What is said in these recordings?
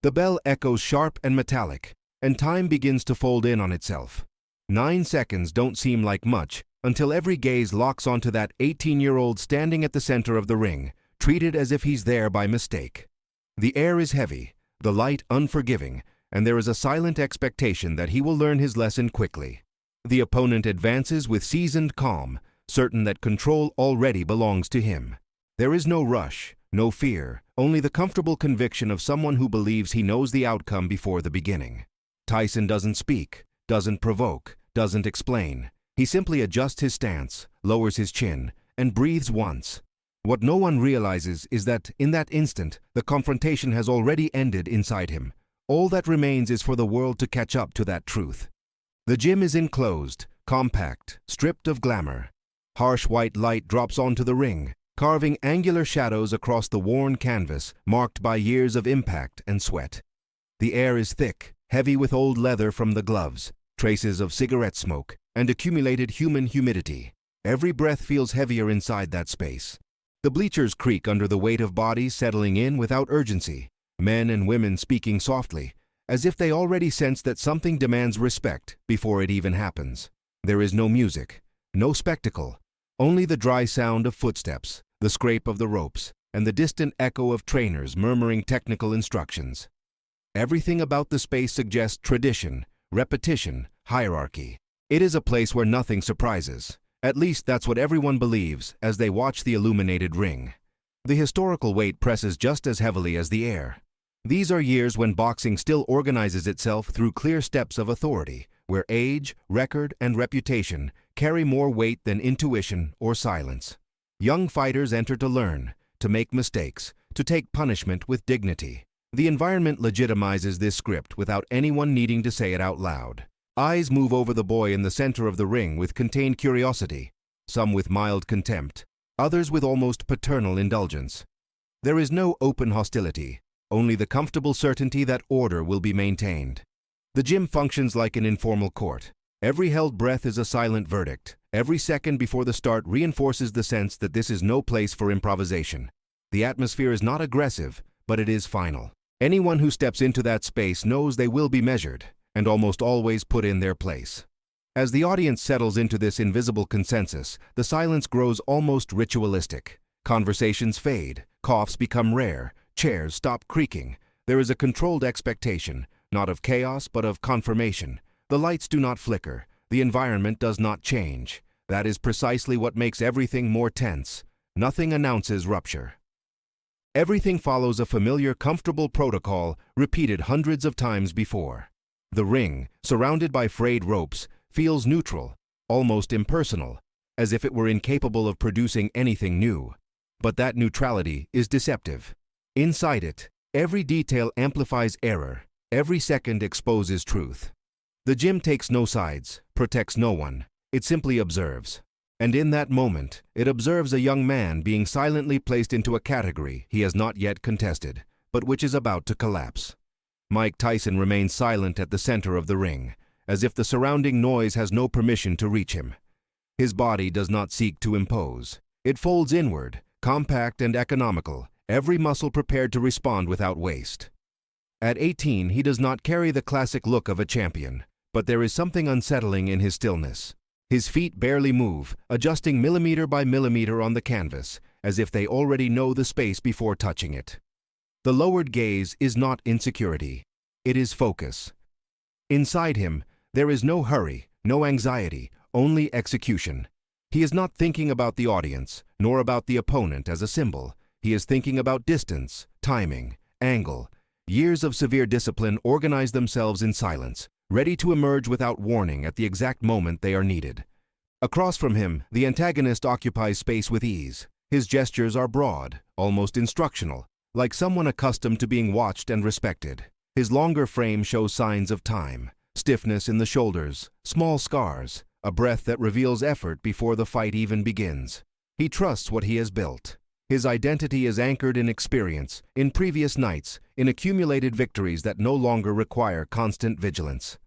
The bell echoes sharp and metallic, and time begins to fold in on itself. 9 seconds don't seem like much until every gaze locks onto that 18-year-old standing at the center of the ring, treated as if he's there by mistake. The air is heavy, the light unforgiving, and there is a silent expectation that he will learn his lesson quickly. The opponent advances with seasoned calm, certain that control already belongs to him. There is no rush, no fear, only the comfortable conviction of someone who believes he knows the outcome before the beginning. Tyson doesn't speak, doesn't provoke, doesn't explain. He simply adjusts his stance, lowers his chin, and breathes once. What no one realizes is that, in that instant, the confrontation has already ended inside him. All that remains is for the world to catch up to that truth. The gym is enclosed, compact, stripped of glamour. Harsh white light drops onto the ring, carving angular shadows across the worn canvas marked by years of impact and sweat. The air is thick, heavy with old leather from the gloves, traces of cigarette smoke, and accumulated human humidity. Every breath feels heavier inside that space. The bleachers creak under the weight of bodies settling in without urgency, men and women speaking softly, as if they already sense that something demands respect before it even happens. There is no music, no spectacle, only the dry sound of footsteps, the scrape of the ropes, and the distant echo of trainers murmuring technical instructions. Everything about the space suggests tradition, repetition, hierarchy. It is a place where nothing surprises. At least that's what everyone believes as they watch the illuminated ring. The historical weight presses just as heavily as the air. These are years when boxing still organizes itself through clear steps of authority, where age, record, and reputation carry more weight than intuition or silence. Young fighters enter to learn, to make mistakes, to take punishment with dignity. The environment legitimizes this script without anyone needing to say it out loud. Eyes move over the boy in the center of the ring with contained curiosity, some with mild contempt, others with almost paternal indulgence. There is no open hostility, only the comfortable certainty that order will be maintained. The gym functions like an informal court. Every held breath is a silent verdict. Every second before the start reinforces the sense that this is no place for improvisation. The atmosphere is not aggressive, but it is final. Anyone who steps into that space knows they will be measured, and almost always put in their place. As the audience settles into this invisible consensus, the silence grows almost ritualistic. Conversations fade, coughs become rare, chairs stop creaking. There is a controlled expectation, not of chaos but of confirmation. The lights do not flicker, the environment does not change. That is precisely what makes everything more tense. Nothing announces rupture. Everything follows a familiar, comfortable protocol repeated hundreds of times before. The ring, surrounded by frayed ropes, feels neutral, almost impersonal, as if it were incapable of producing anything new. But that neutrality is deceptive. Inside it, every detail amplifies error, every second exposes truth. The gym takes no sides, protects no one, it simply observes. And in that moment, it observes a young man being silently placed into a category he has not yet contested, but which is about to collapse. Mike Tyson remains silent at the center of the ring, as if the surrounding noise has no permission to reach him. His body does not seek to impose. It folds inward, compact and economical, every muscle prepared to respond without waste. At 18, he does not carry the classic look of a champion, but there is something unsettling in his stillness. His feet barely move, adjusting millimeter by millimeter on the canvas, as if they already know the space before touching it. The lowered gaze is not insecurity, it is focus. Inside him, there is no hurry, no anxiety, only execution. He is not thinking about the audience, nor about the opponent as a symbol. He is thinking about distance, timing, angle. Years of severe discipline organize themselves in silence, ready to emerge without warning at the exact moment they are needed. Across from him, the antagonist occupies space with ease. His gestures are broad, almost instructional, like someone accustomed to being watched and respected. His longer frame shows signs of time, stiffness in the shoulders, small scars, a breath that reveals effort before the fight even begins. He trusts what he has built. His identity is anchored in experience, in previous nights, in accumulated victories that no longer require constant vigilance.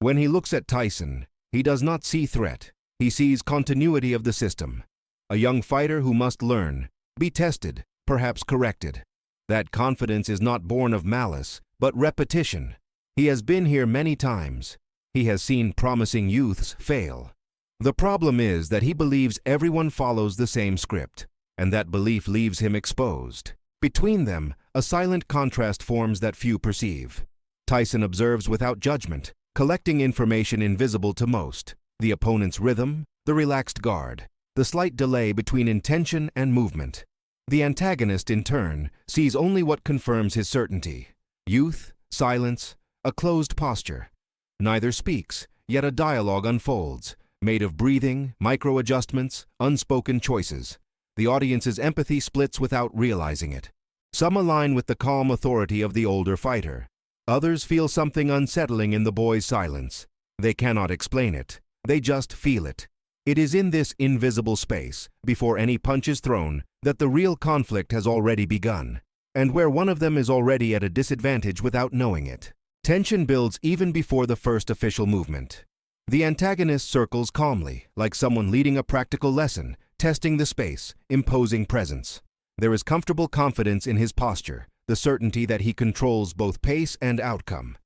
When he looks at Tyson, he does not see threat. He sees continuity of the system. A young fighter who must learn, be tested, perhaps corrected. That confidence is not born of malice, but repetition. He has been here many times. He has seen promising youths fail. The problem is that he believes everyone follows the same script, and that belief leaves him exposed. Between them, a silent contrast forms that few perceive. Tyson observes without judgment, collecting information invisible to most: the opponent's rhythm, the relaxed guard, the slight delay between intention and movement. The antagonist, in turn, sees only what confirms his certainty: youth, silence, a closed posture. Neither speaks, yet a dialogue unfolds, made of breathing, micro-adjustments, unspoken choices. The audience's empathy splits without realizing it. Some align with the calm authority of the older fighter. Others feel something unsettling in the boy's silence. They cannot explain it. They just feel it. It is in this invisible space, before any punch is thrown, that the real conflict has already begun, and where one of them is already at a disadvantage without knowing it. Tension builds even before the first official movement. The antagonist circles calmly, like someone leading a practical lesson, testing the space, imposing presence. There is comfortable confidence in his posture, the certainty that he controls both pace and outcome.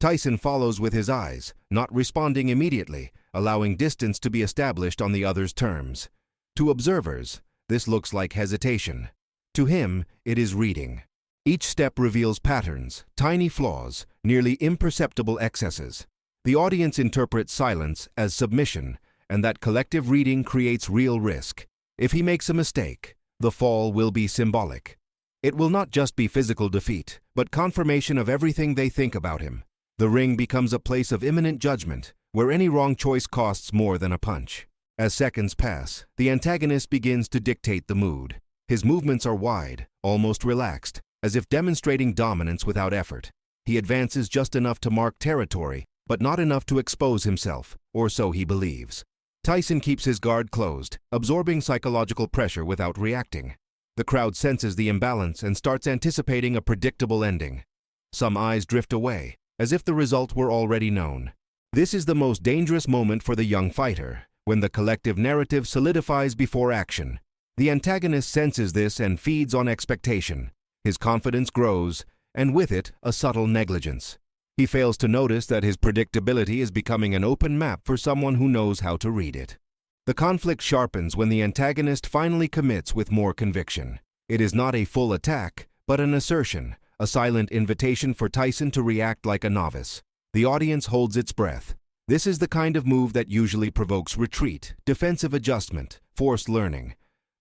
Tyson follows with his eyes, not responding immediately, allowing distance to be established on the other's terms. To observers, this looks like hesitation. To him, it is reading. Each step reveals patterns, tiny flaws, nearly imperceptible excesses. The audience interprets silence as submission, and that collective reading creates real risk. If he makes a mistake, the fall will be symbolic. It will not just be physical defeat, but confirmation of everything they think about him. The ring becomes a place of imminent judgment, where any wrong choice costs more than a punch. As seconds pass, the antagonist begins to dictate the mood. His movements are wide, almost relaxed, as if demonstrating dominance without effort. He advances just enough to mark territory, but not enough to expose himself, or so he believes. Tyson keeps his guard closed, absorbing psychological pressure without reacting. The crowd senses the imbalance and starts anticipating a predictable ending. Some eyes drift away, as if the result were already known. This is the most dangerous moment for the young fighter, when the collective narrative solidifies before action. The antagonist senses this and feeds on expectation. His confidence grows, and with it, a subtle negligence. He fails to notice that his predictability is becoming an open map for someone who knows how to read it. The conflict sharpens when the antagonist finally commits with more conviction. It is not a full attack, but an assertion, a silent invitation for Tyson to react like a novice. The audience holds its breath. This is the kind of move that usually provokes retreat, defensive adjustment, forced learning.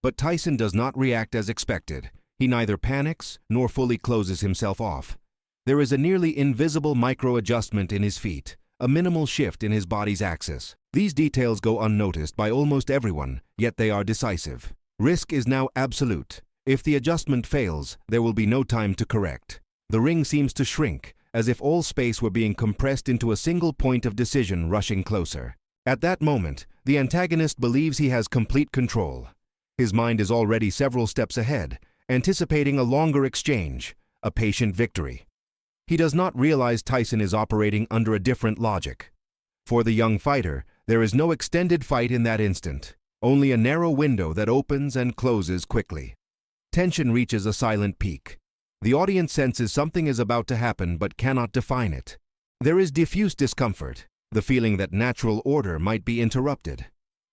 But Tyson does not react as expected. He neither panics nor fully closes himself off. There is a nearly invisible micro-adjustment in his feet, a minimal shift in his body's axis. These details go unnoticed by almost everyone, yet they are decisive. Risk is now absolute. If the adjustment fails, there will be no time to correct. The ring seems to shrink, as if all space were being compressed into a single point of decision rushing closer. At that moment, the antagonist believes he has complete control. His mind is already several steps ahead, anticipating a longer exchange, a patient victory. He does not realize Tyson is operating under a different logic. For the young fighter, there is no extended fight in that instant, only a narrow window that opens and closes quickly. Tension reaches a silent peak. The audience senses something is about to happen but cannot define it. There is diffuse discomfort, the feeling that natural order might be interrupted.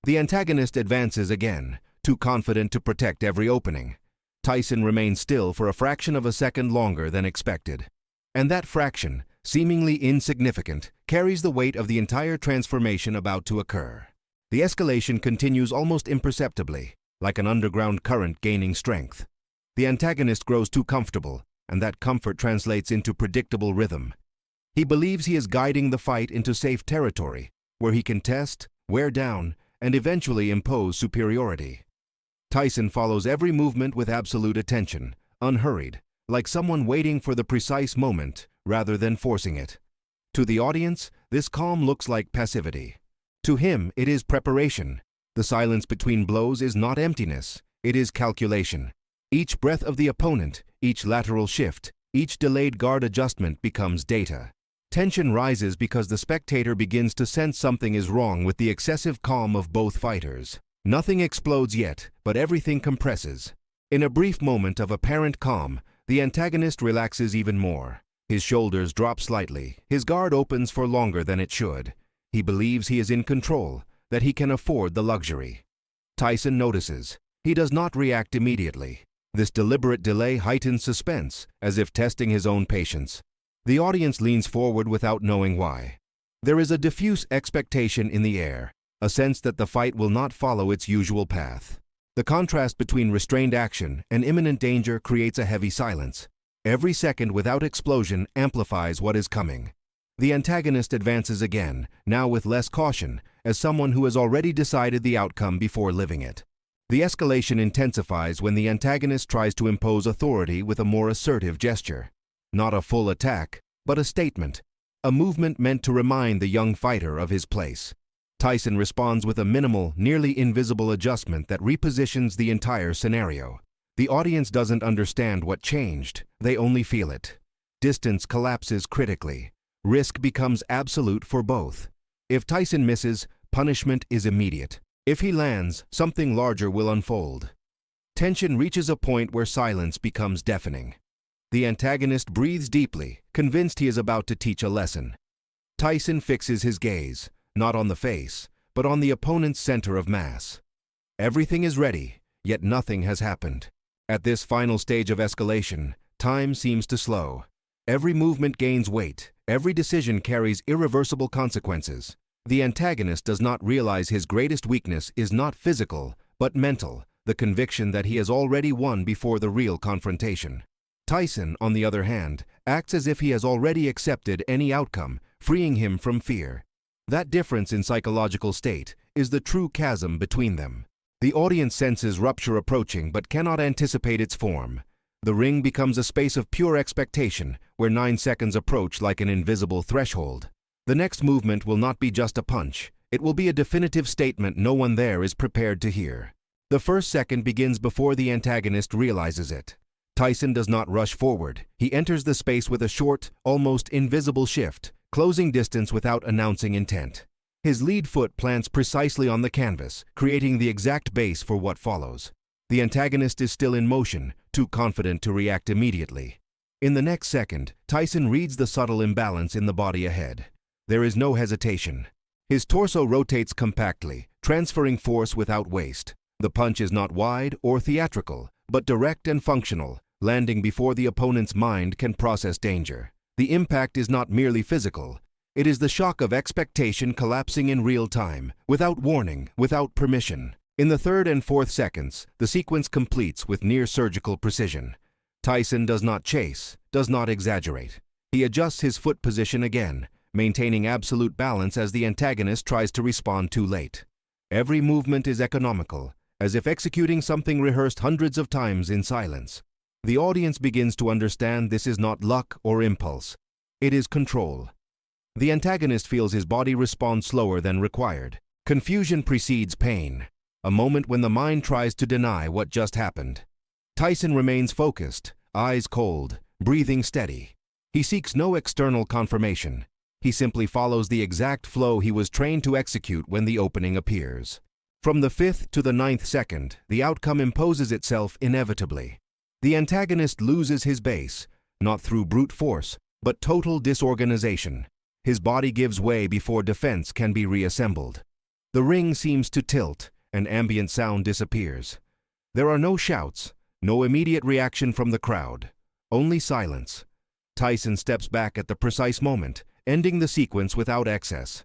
The antagonist advances again, too confident to protect every opening. Tyson remains still for a fraction of a second longer than expected. And that fraction, seemingly insignificant, carries the weight of the entire transformation about to occur. The escalation continues almost imperceptibly, like an underground current gaining strength. The antagonist grows too comfortable, and that comfort translates into predictable rhythm. He believes he is guiding the fight into safe territory, where he can test, wear down, and eventually impose superiority. Tyson follows every movement with absolute attention, unhurried, like someone waiting for the precise moment rather than forcing it. To the audience, this calm looks like passivity. To him, it is preparation. The silence between blows is not emptiness, it is calculation. Each breath of the opponent, each lateral shift, each delayed guard adjustment becomes data. Tension rises because the spectator begins to sense something is wrong with the excessive calm of both fighters. Nothing explodes yet, but everything compresses. In a brief moment of apparent calm, the antagonist relaxes even more. His shoulders drop slightly, his guard opens for longer than it should. He believes he is in control, that he can afford the luxury. Tyson notices. He does not react immediately. This deliberate delay heightens suspense, as if testing his own patience. The audience leans forward without knowing why. There is a diffuse expectation in the air, a sense that the fight will not follow its usual path. The contrast between restrained action and imminent danger creates a heavy silence. Every second without explosion amplifies what is coming. The antagonist advances again, now with less caution, as someone who has already decided the outcome before living it. The escalation intensifies when the antagonist tries to impose authority with a more assertive gesture. Not a full attack, but a statement, a movement meant to remind the young fighter of his place. Tyson responds with a minimal, nearly invisible adjustment that repositions the entire scenario. The audience doesn't understand what changed, they only feel it. Distance collapses critically. Risk becomes absolute for both. If Tyson misses, punishment is immediate. If he lands, something larger will unfold. Tension reaches a point where silence becomes deafening. The antagonist breathes deeply, convinced he is about to teach a lesson. Tyson fixes his gaze, not on the face, but on the opponent's center of mass. Everything is ready, yet nothing has happened. At this final stage of escalation, time seems to slow. Every movement gains weight, every decision carries irreversible consequences. The antagonist does not realize his greatest weakness is not physical, but mental, the conviction that he has already won before the real confrontation. Tyson, on the other hand, acts as if he has already accepted any outcome, freeing him from fear. That difference in psychological state is the true chasm between them. The audience senses rupture approaching but cannot anticipate its form. The ring becomes a space of pure expectation, where 9 seconds approach like an invisible threshold. The next movement will not be just a punch. It will be a definitive statement no one there is prepared to hear. The first second begins before the antagonist realizes it. Tyson does not rush forward. He enters the space with a short, almost invisible shift, closing distance without announcing intent. His lead foot plants precisely on the canvas, creating the exact base for what follows. The antagonist is still in motion, too confident to react immediately. In the next second, Tyson reads the subtle imbalance in the body ahead. There is no hesitation. His torso rotates compactly, transferring force without waste. The punch is not wide or theatrical, but direct and functional, landing before the opponent's mind can process danger. The impact is not merely physical. It is the shock of expectation collapsing in real time, without warning, without permission. In the third and fourth seconds, the sequence completes with near-surgical precision. Tyson does not chase, does not exaggerate. He adjusts his foot position again, maintaining absolute balance as the antagonist tries to respond too late. Every movement is economical, as if executing something rehearsed hundreds of times in silence. The audience begins to understand this is not luck or impulse. It is control. The antagonist feels his body respond slower than required. Confusion precedes pain, a moment when the mind tries to deny what just happened. Tyson remains focused, eyes cold, breathing steady. He seeks no external confirmation. He simply follows the exact flow he was trained to execute when the opening appears. From the 5th to the 9th second, the outcome imposes itself inevitably. The antagonist loses his base, not through brute force, but total disorganization. His body gives way before defense can be reassembled. The ring seems to tilt, and ambient sound disappears. There are no shouts, no immediate reaction from the crowd, only silence. Tyson steps back at the precise moment, ending the sequence without excess.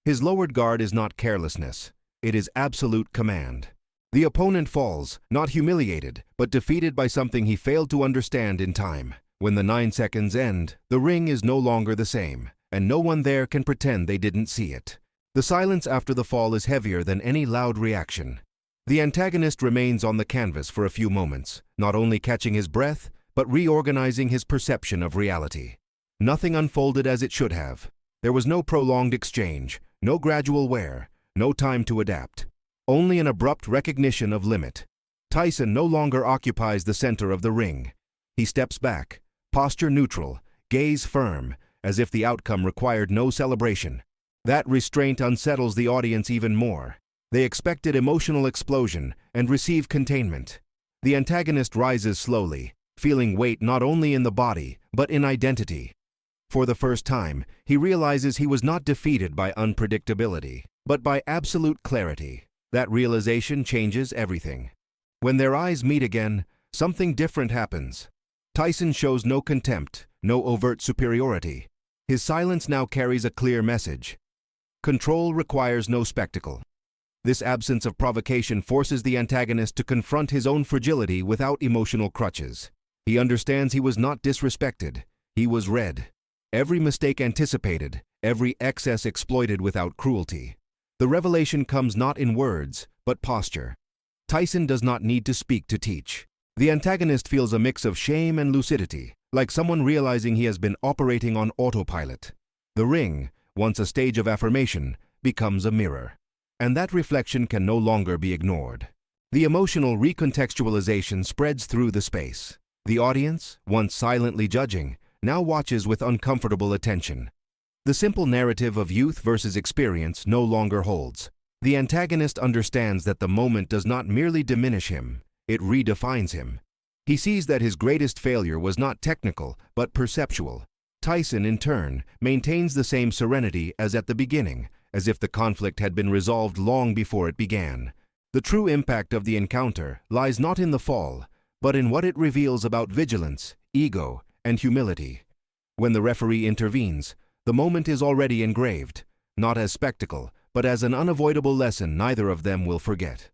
His lowered guard is not carelessness. It is absolute command. The opponent falls, not humiliated, but defeated by something he failed to understand in time. When the 9 seconds end, the ring is no longer the same, and no one there can pretend they didn't see it. The silence after the fall is heavier than any loud reaction. The antagonist remains on the canvas for a few moments, not only catching his breath, but reorganizing his perception of reality. Nothing unfolded as it should have. There was no prolonged exchange, no gradual wear, no time to adapt. Only an abrupt recognition of limit. Tyson no longer occupies the center of the ring. He steps back, posture neutral, gaze firm, as if the outcome required no celebration. That restraint unsettles the audience even more. They expected emotional explosion and receive containment. The antagonist rises slowly, feeling weight not only in the body, but in identity. For the first time, he realizes he was not defeated by unpredictability, but by absolute clarity. That realization changes everything. When their eyes meet again, something different happens. Tyson shows no contempt, no overt superiority. His silence now carries a clear message. Control requires no spectacle. This absence of provocation forces the antagonist to confront his own fragility without emotional crutches. He understands he was not disrespected. He was read. Every mistake anticipated, every excess exploited without cruelty. The revelation comes not in words, but posture. Tyson does not need to speak to teach. The antagonist feels a mix of shame and lucidity, like someone realizing he has been operating on autopilot. The ring, once a stage of affirmation, becomes a mirror. And that reflection can no longer be ignored. The emotional recontextualization spreads through the space. The audience, once silently judging, now watches with uncomfortable attention. The simple narrative of youth versus experience no longer holds. The antagonist understands that the moment does not merely diminish him, it redefines him. He sees that his greatest failure was not technical, but perceptual. Tyson, in turn, maintains the same serenity as at the beginning, as if the conflict had been resolved long before it began. The true impact of the encounter lies not in the fall, but in what it reveals about vigilance, ego, and humility. When the referee intervenes, the moment is already engraved, not as spectacle, but as an unavoidable lesson neither of them will forget.